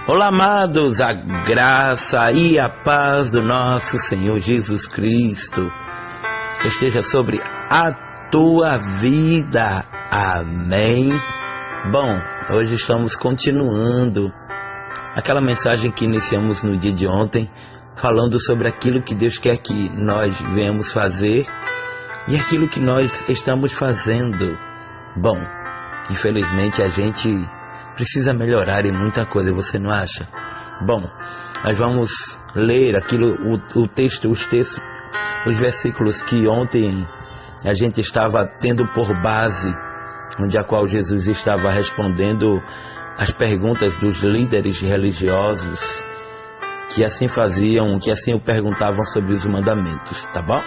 Olá, amados, a graça e a paz do nosso Senhor Jesus Cristo esteja sobre a tua vida. Amém. Bom, hoje estamos continuando aquela mensagem que iniciamos no dia de ontem, falando sobre aquilo que Deus quer que nós venhamos fazer e aquilo que nós estamos fazendo. Bom, infelizmente a gente precisa melhorar em muita coisa, você não acha? Bom, nós vamos ler os versículos que ontem a gente estava tendo por base, onde a qual Jesus estava respondendo as perguntas dos líderes religiosos, que assim faziam, que assim o perguntavam sobre os mandamentos, tá bom?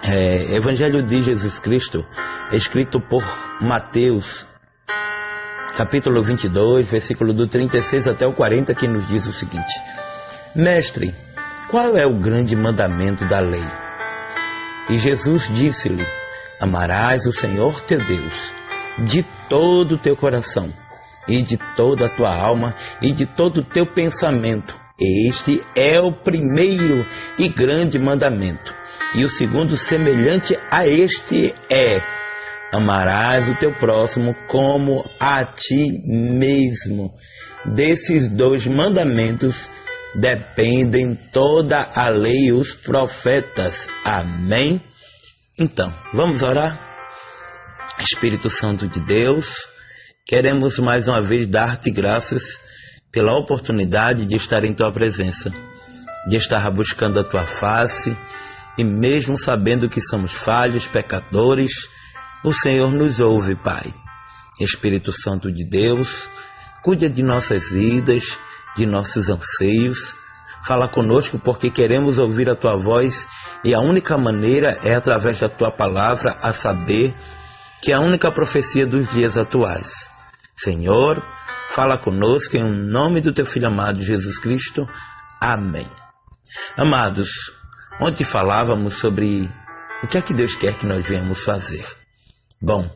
Evangelho de Jesus Cristo, escrito por Mateus, capítulo 22, versículo do 36 até o 40, que nos diz o seguinte: Mestre, qual é o grande mandamento da lei? E Jesus disse-lhe: Amarás o Senhor teu Deus de todo o teu coração, e de toda a tua alma, e de todo o teu pensamento. Este é o primeiro e grande mandamento. E o segundo, semelhante a este, é: amarás o teu próximo como a ti mesmo. Desses dois mandamentos dependem toda a lei e os profetas. Amém? Então, vamos orar? Espírito Santo de Deus, queremos mais uma vez dar-te graças pela oportunidade de estar em tua presença, de estar buscando a tua face, e mesmo sabendo que somos falhos, pecadores, o Senhor nos ouve, Pai. Espírito Santo de Deus, cuida de nossas vidas, de nossos anseios. Fala conosco porque queremos ouvir a Tua voz e a única maneira é através da Tua palavra, a saber que é a única profecia dos dias atuais. Senhor, fala conosco em nome do Teu Filho amado Jesus Cristo. Amém. Amados, ontem falávamos sobre o que é que Deus quer que nós venhamos fazer. Bom,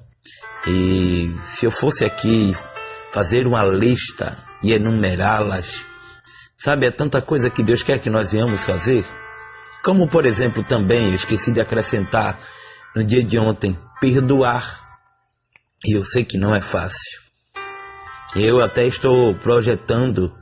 e se eu fosse aqui fazer uma lista e enumerá-las, sabe, é tanta coisa que Deus quer que nós venhamos fazer. Como, por exemplo, também, eu esqueci de acrescentar no dia de ontem, perdoar. E eu sei que não é fácil. Eu até estou projetando,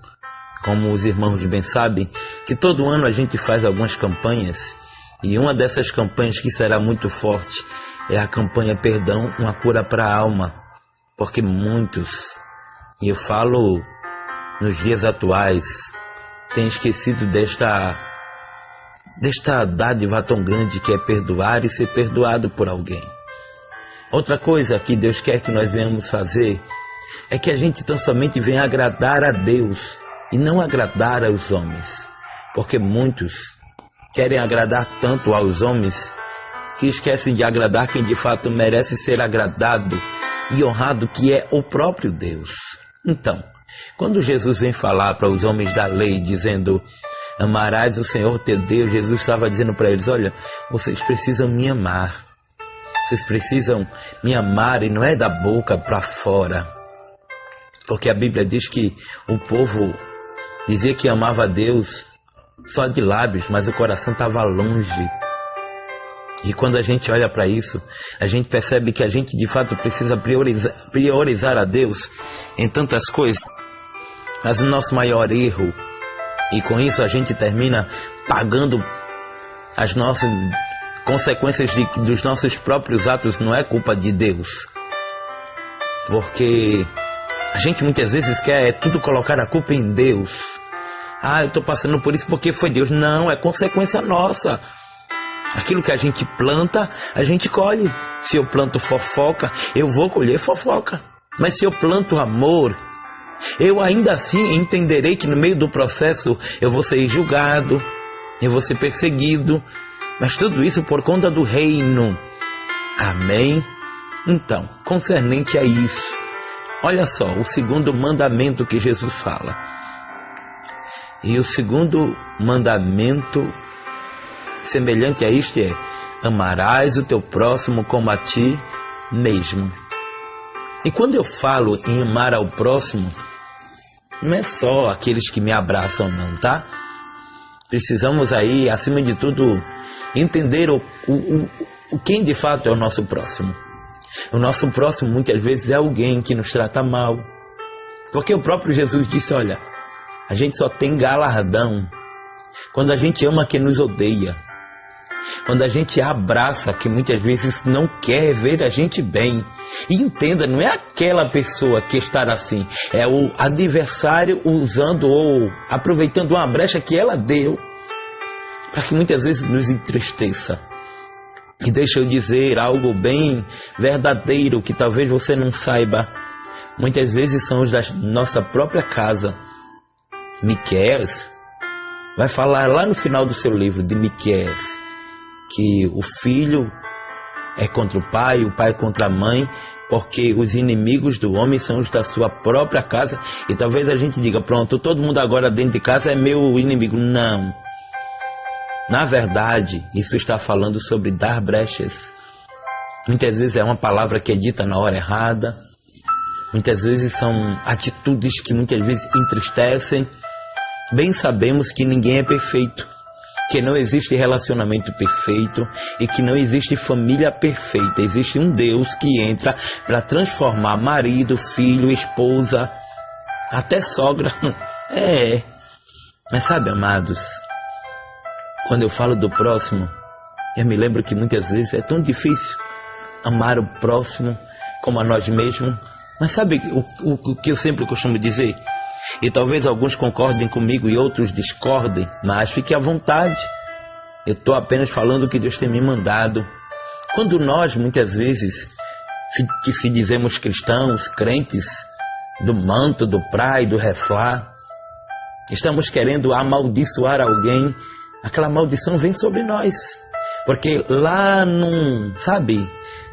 como os irmãos bem sabem, que todo ano a gente faz algumas campanhas, e uma dessas campanhas que será muito forte é a campanha Perdão, uma cura para a alma, porque muitos, e eu falo nos dias atuais, têm esquecido desta dádiva tão grande que é perdoar e ser perdoado por alguém. Outra coisa que Deus quer que nós venhamos fazer é que a gente tão somente venha agradar a Deus e não agradar aos homens, porque muitos querem agradar tanto aos homens que esquecem de agradar quem de fato merece ser agradado e honrado, que é o próprio Deus. Então, quando Jesus vem falar para os homens da lei, dizendo: amarás o Senhor teu Deus, Jesus estava dizendo para eles: olha, vocês precisam me amar. Vocês precisam me amar, e não é da boca para fora. Porque a Bíblia diz que o povo dizia que amava a Deus só de lábios, mas o coração estava longe. E quando a gente olha para isso, a gente percebe que a gente de fato precisa priorizar a Deus em tantas coisas. Mas o nosso maior erro, e com isso a gente termina pagando as nossas consequências dos nossos próprios atos, não é culpa de Deus. Porque a gente muitas vezes quer tudo colocar a culpa em Deus. Ah, eu estou passando por isso porque foi Deus. Não, é consequência nossa. Aquilo que a gente planta, a gente colhe. Se eu planto fofoca, eu vou colher fofoca. Mas se eu planto amor, eu ainda assim entenderei que no meio do processo eu vou ser julgado, eu vou ser perseguido. Mas tudo isso por conta do reino. Amém? Então, concernente a isso, olha só, o segundo mandamento que Jesus fala. E o segundo mandamento, semelhante a este, é: amarás o teu próximo como a ti mesmo. E quando eu falo em amar ao próximo, Não é só aqueles que me abraçam não, tá? Precisamos aí, acima de tudo, entender quem de fato é o nosso próximo. O nosso próximo muitas vezes é alguém que nos trata mal. Porque o próprio Jesus disse, olha, a gente só tem galardão quando a gente ama quem nos odeia. Quando a gente abraça quem muitas vezes não quer ver a gente bem. E entenda, não é aquela pessoa que está assim, é o adversário usando ou aproveitando uma brecha que ela deu para que muitas vezes nos entristeça. E deixa eu dizer algo bem verdadeiro que talvez você não saiba. Muitas vezes são os da nossa própria casa. Miqueias vai falar lá no final do seu livro de Miqueias que o filho é contra o pai contra a mãe, porque os inimigos do homem são os da sua própria casa. E talvez a gente diga, pronto, todo mundo agora dentro de casa é meu inimigo. Não. Na verdade, isso está falando sobre dar brechas. Muitas vezes é uma palavra que é dita na hora errada. Muitas vezes são atitudes que muitas vezes entristecem. Bem sabemos que ninguém é perfeito, que não existe relacionamento perfeito e que não existe família perfeita. Existe um Deus que entra para transformar marido, filho, esposa, até sogra. Mas sabe, amados, quando eu falo do próximo, eu me lembro que muitas vezes é tão difícil amar o próximo como a nós mesmos. Mas sabe o que eu sempre costumo dizer? E talvez alguns concordem comigo e outros discordem, mas fique à vontade. Eu estou apenas falando o que Deus tem me mandado. Quando nós, muitas vezes, que se dizemos cristãos, crentes, do manto, do praia, do reflá, estamos querendo amaldiçoar alguém, aquela maldição vem sobre nós. Porque lá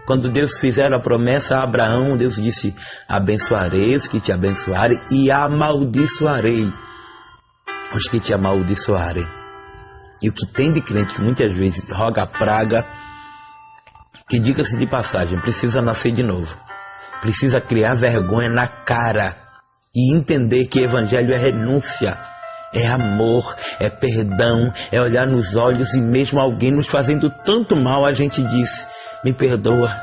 quando Deus fizer a promessa a Abraão, Deus disse, abençoarei os que te abençoarem e amaldiçoarei os que te amaldiçoarem. E o que tem de crente que muitas vezes roga a praga, que diga-se de passagem, precisa nascer de novo. Precisa criar vergonha na cara e entender que evangelho é renúncia. É amor, é perdão, é olhar nos olhos e mesmo alguém nos fazendo tanto mal, a gente diz, me perdoa.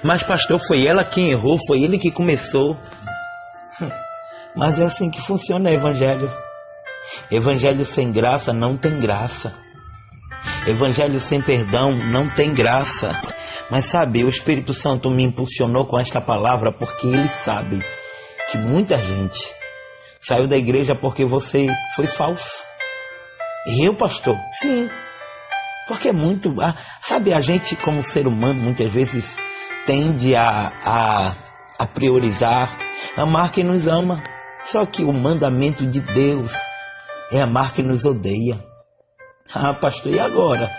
Mas pastor, foi ela quem errou, foi ele que começou. Mas é assim que funciona o evangelho. Evangelho sem graça não tem graça. Evangelho sem perdão não tem graça. Mas sabe, o Espírito Santo me impulsionou com esta palavra porque ele sabe que muita gente saiu da igreja porque você foi falso. Eu, pastor? Sim. Porque é muito... Sabe, a gente como ser humano muitas vezes tende a priorizar, amar quem nos ama. Só que o mandamento de Deus é amar quem nos odeia. Pastor, e agora?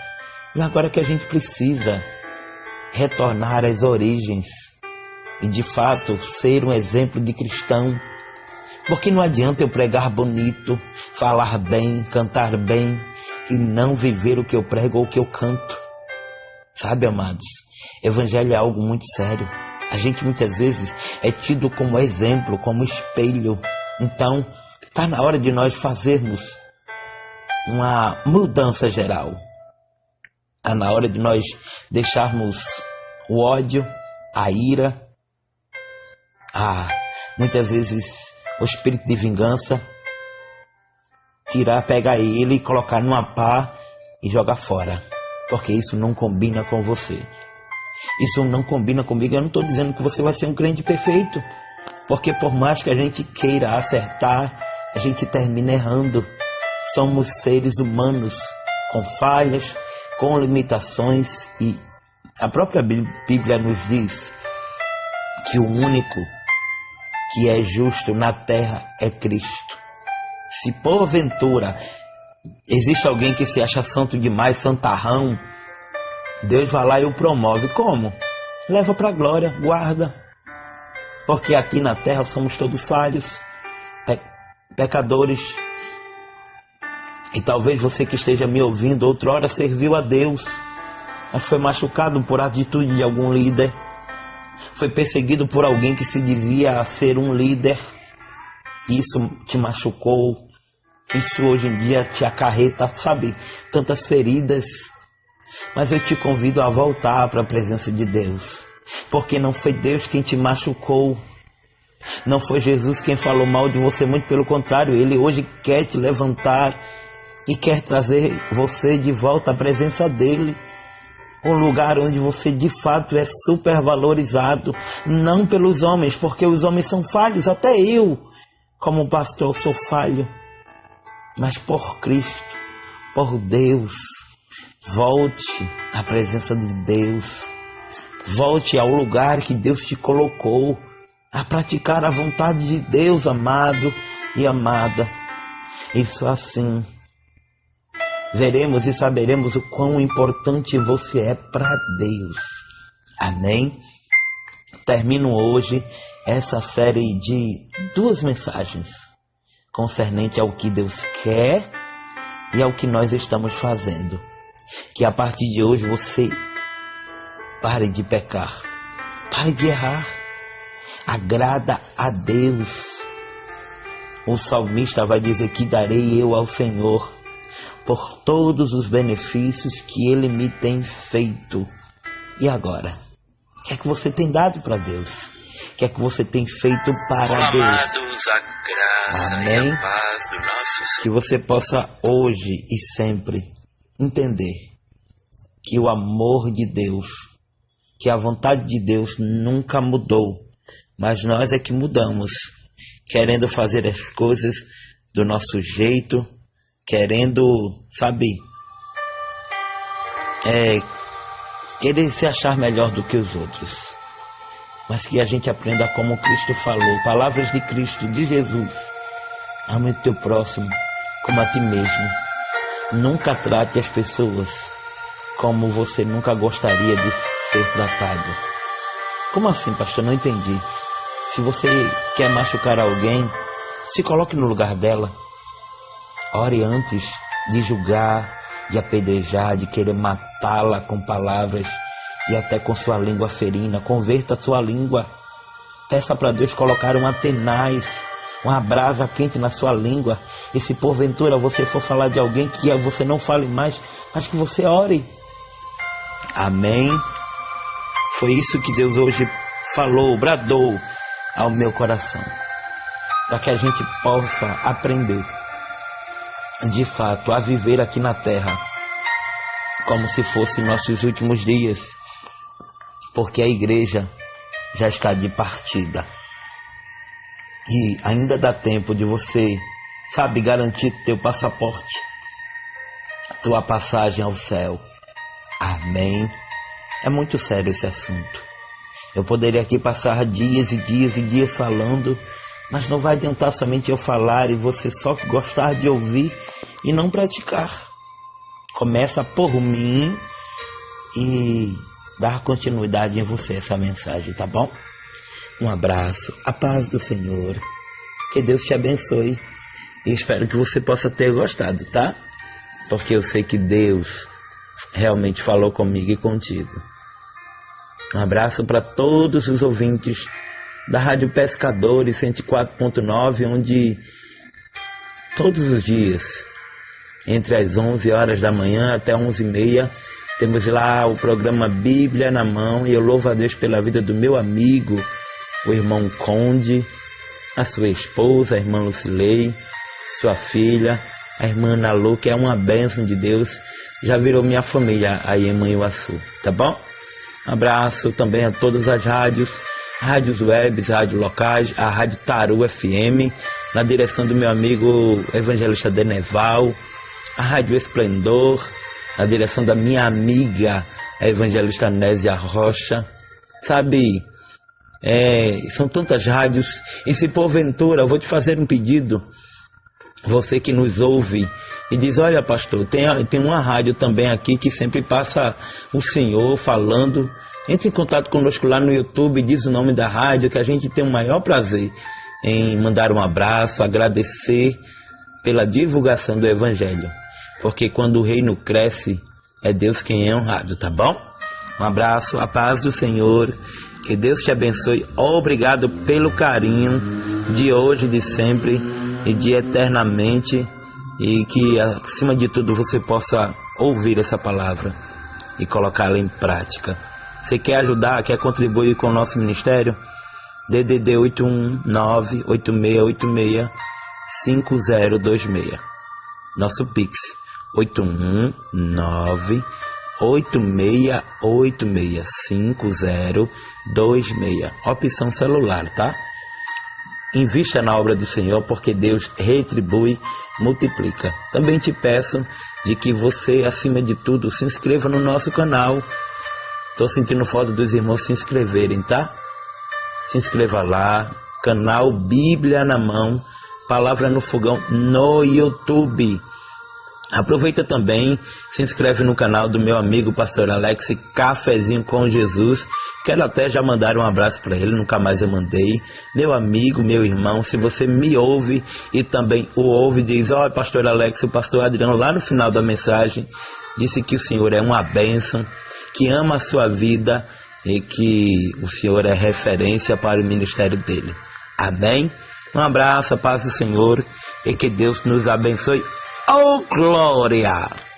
E agora que a gente precisa retornar às origens e de fato ser um exemplo de cristão. Porque não adianta eu pregar bonito, falar bem, cantar bem e não viver o que eu prego ou o que eu canto. Sabe, amados, evangelho é algo muito sério. A gente muitas vezes é tido como exemplo, como espelho. Então, está na hora de nós fazermos uma mudança geral. Está na hora de nós deixarmos o ódio, a ira, muitas vezes o espírito de vingança, pegar ele e colocar numa pá e jogar fora. Porque isso não combina com você. Isso não combina comigo. Eu não estou dizendo que você vai ser um crente perfeito. Porque por mais que a gente queira acertar, a gente termina errando. Somos seres humanos com falhas, com limitações. E a própria Bíblia nos diz que o único que é justo na terra é Cristo. Se porventura existe alguém que se acha santo demais, santarrão, Deus vai lá e o promove. Como? Leva para a glória, guarda. Porque aqui na terra somos todos falhos, pecadores. E talvez você que esteja me ouvindo outrora serviu a Deus, mas foi machucado por atitude de algum líder. Foi perseguido por alguém que se dizia ser um líder. isso te machucou, isso hoje em dia te acarreta, sabe, tantas feridas. Mas eu te convido a voltar para a presença de Deus, porque não foi Deus quem te machucou, não foi Jesus quem falou mal de você, muito pelo contrário, Ele hoje quer te levantar e quer trazer você de volta à presença dEle, um lugar onde você de fato é super valorizado, não pelos homens, porque os homens são falhos, até eu, como pastor, sou falho, mas por Cristo, por Deus. Volte à presença de Deus, volte ao lugar que Deus te colocou, a praticar a vontade de Deus, amado e amada. Isso assim, veremos e saberemos o quão importante você é para Deus. Amém? Termino hoje essa série de 2 mensagens concernente ao que Deus quer e ao que nós estamos fazendo. Que a partir de hoje você pare de pecar, pare de errar, agrada a Deus. O salmista vai dizer que darei eu ao Senhor por todos os benefícios que Ele me tem feito. E agora? O que é que você tem dado para Deus? O que é que você tem feito para Deus? Amados, a graça Amém? e a paz do nosso Senhor. Que você possa hoje e sempre entender que o amor de Deus, que a vontade de Deus nunca mudou, mas nós é que mudamos, querendo fazer as coisas do nosso jeito, querendo, sabe, querer se achar melhor do que os outros. Mas que a gente aprenda como Cristo falou, palavras de Cristo, de Jesus: ame o teu próximo como a ti mesmo. Nunca trate as pessoas como você nunca gostaria de ser tratado. Como assim, pastor? Não entendi. Se você quer machucar alguém, se coloque no lugar dela. Ore antes de julgar, de apedrejar, de querer matá-la com palavras e até com sua língua ferina. Converta a sua língua. Peça para Deus colocar uma tenaz, uma brasa quente na sua língua. E se porventura você for falar de alguém, que você não fale mais, mas que você ore. Amém? Foi isso que Deus hoje falou, bradou ao meu coração, para que a gente possa aprender de fato a viver aqui na terra como se fossem nossos últimos dias, porque a igreja já está de partida e ainda dá tempo de você, sabe, garantir teu passaporte, tua passagem ao céu. Amém? É muito sério esse assunto. Eu poderia aqui passar dias e dias e dias falando, mas não vai adiantar somente eu falar e você só gostar de ouvir e não praticar. Começa por mim e dar continuidade em você essa mensagem, tá bom? Um abraço, a paz do Senhor, que Deus te abençoe e espero que você possa ter gostado, tá? Porque eu sei que Deus realmente falou comigo e contigo. Um abraço para todos os ouvintes da Rádio Pescadores 104.9, onde todos os dias, entre as 11 horas da manhã até 11h30, temos lá o programa Bíblia na Mão. E eu louvo a Deus pela vida do meu amigo, o irmão Conde, a sua esposa, a irmã Lucilei, sua filha, a irmã Nalu, que é uma bênção de Deus, já virou minha família aí em Manhuaçu, tá bom? Um abraço também a todas as rádios webs, rádios locais, a Rádio Taru FM, na direção do meu amigo evangelista Deneval, a Rádio Esplendor, na direção da minha amiga, a evangelista Nésia Rocha, sabe? São tantas rádios, e se porventura, eu vou te fazer um pedido, você que nos ouve e diz: olha, pastor, tem uma rádio também aqui que sempre passa o Senhor falando. Entre em contato conosco lá no YouTube, diz o nome da rádio, que a gente tem o maior prazer em mandar um abraço, agradecer pela divulgação do Evangelho. Porque quando o reino cresce, é Deus quem é honrado, tá bom? Um abraço, a paz do Senhor, Que Deus te abençoe. Obrigado pelo carinho de hoje, de sempre e de eternamente. E que, acima de tudo, você possa ouvir essa palavra e colocá-la em prática. Você quer ajudar, quer contribuir com o nosso ministério? DDD 819-8686-5026. Nosso Pix 819-8686-5026. Opção celular, tá? Invista na obra do Senhor, porque Deus retribui, multiplica. Também te peço de que você, acima de tudo, se inscreva no nosso canal. Estou sentindo falta dos irmãos se inscreverem, tá? Se inscreva lá, canal Bíblia na Mão, Palavra no Fogão no YouTube. Aproveita também, se inscreve no canal do meu amigo Pastor Alex, Cafezinho com Jesus. Quero até já mandar um abraço para ele, nunca mais eu mandei. Meu amigo, meu irmão, se você me ouve e também o ouve, diz: ó, Pastor Alex, o Pastor Adriano, lá no final da mensagem, disse que o Senhor é uma bênção, que ama a sua vida e que o Senhor é referência para o ministério dele. Amém? Um abraço, a paz do Senhor e que Deus nos abençoe. Oh, glória!